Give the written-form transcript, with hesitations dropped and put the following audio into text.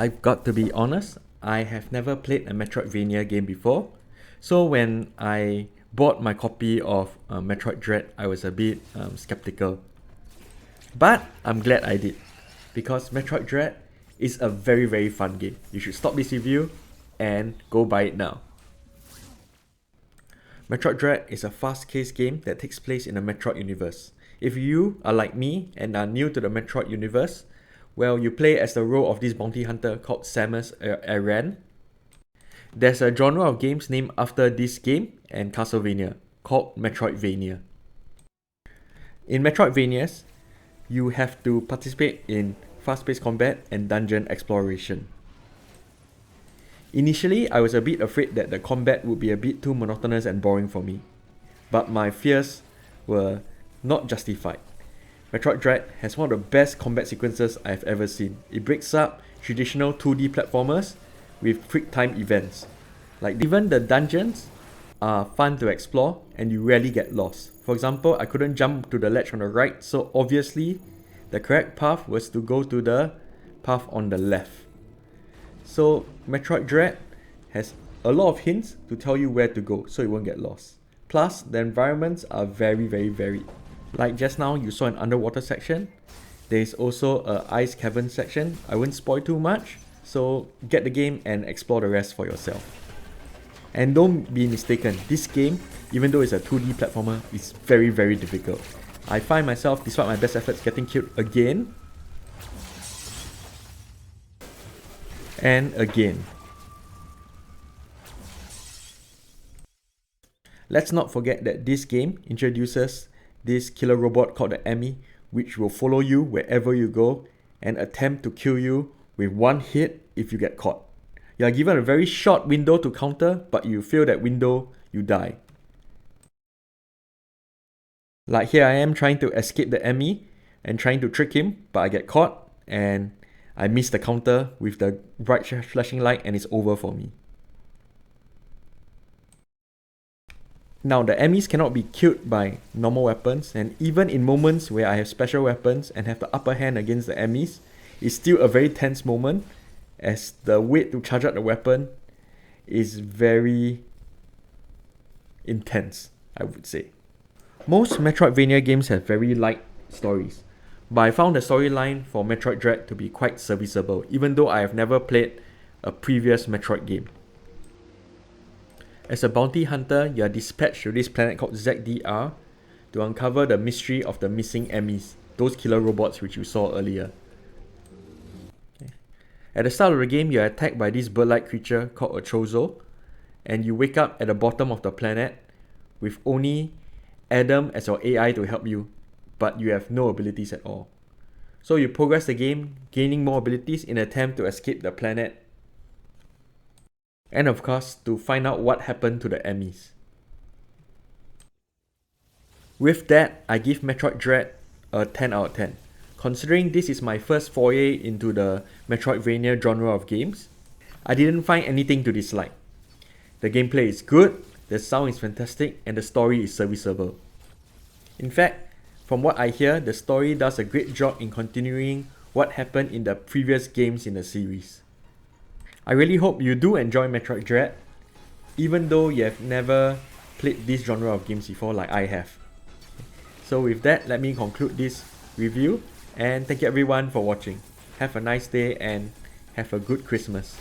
I've got to be honest, I have never played a Metroidvania game before. So when I bought my copy of Metroid Dread, I was a bit skeptical. But I'm glad I did, because Metroid Dread is a very fun game. You should stop this review and go buy it now. Metroid Dread is a fast-paced game that takes place in the Metroid universe. If you are like me and are new to the Metroid universe, well, you play as the role of this bounty hunter called Samus Aran. There's a genre of games named after this game and Castlevania called Metroidvania. In Metroidvanias, you have to participate in fast-paced combat and dungeon exploration. Initially, I was a bit afraid that the combat would be a bit too monotonous and boring for me, but my fears were not justified. Metroid Dread has one of the best combat sequences I've ever seen. It breaks up traditional 2D platformers with quick time events. Like, even the dungeons are fun to explore and you rarely get lost. For example, I couldn't jump to the ledge on the right, so obviously the correct path was to go to the path on the left. So Metroid Dread has a lot of hints to tell you where to go so you won't get lost. Plus, the environments are very varied. Like just now, you saw an underwater section. There's also a ice cavern section. I won't spoil too much, so get the game and explore the rest for yourself. And don't be mistaken, this game, even though it's a 2D platformer, is very difficult. I find myself, despite my best efforts, getting killed again and again. Let's not forget that this game introduces this killer robot called the Emmy, which will follow you wherever you go and attempt to kill you with one hit if you get caught. You are given a very short window to counter, but you fail that window, you die. Like here I am trying to escape the Emmy and trying to trick him, but I get caught and I miss the counter with the bright flashing light and it's over for me. Now, the enemies cannot be killed by normal weapons, and even in moments where I have special weapons and have the upper hand against the enemies, it's still a very tense moment, as the wait to charge out the weapon is very intense, I would say. Most Metroidvania games have very light stories, but I found the storyline for Metroid Dread to be quite serviceable, even though I have never played a previous Metroid game. As a bounty hunter, you are dispatched to this planet called ZDR to uncover the mystery of the missing Emmys, those killer robots which you saw earlier. Okay. At the start of the game, you are attacked by this bird-like creature called a Chozo, and you wake up at the bottom of the planet with only Adam as your AI to help you, but you have no abilities at all. So you progress the game, gaining more abilities in an attempt to escape the planet, and of course, to find out what happened to the Emmys. With that, I give Metroid Dread a 10 out of 10. Considering this is my first foray into the Metroidvania genre of games, I didn't find anything to dislike. The gameplay is good, the sound is fantastic, and the story is serviceable. In fact, from what I hear, the story does a great job in continuing what happened in the previous games in the series. I really hope you do enjoy Metroid Dread, even though you have never played this genre of games before like I have. So with that, let me conclude this review, and thank you everyone for watching. Have a nice day and have a good Christmas.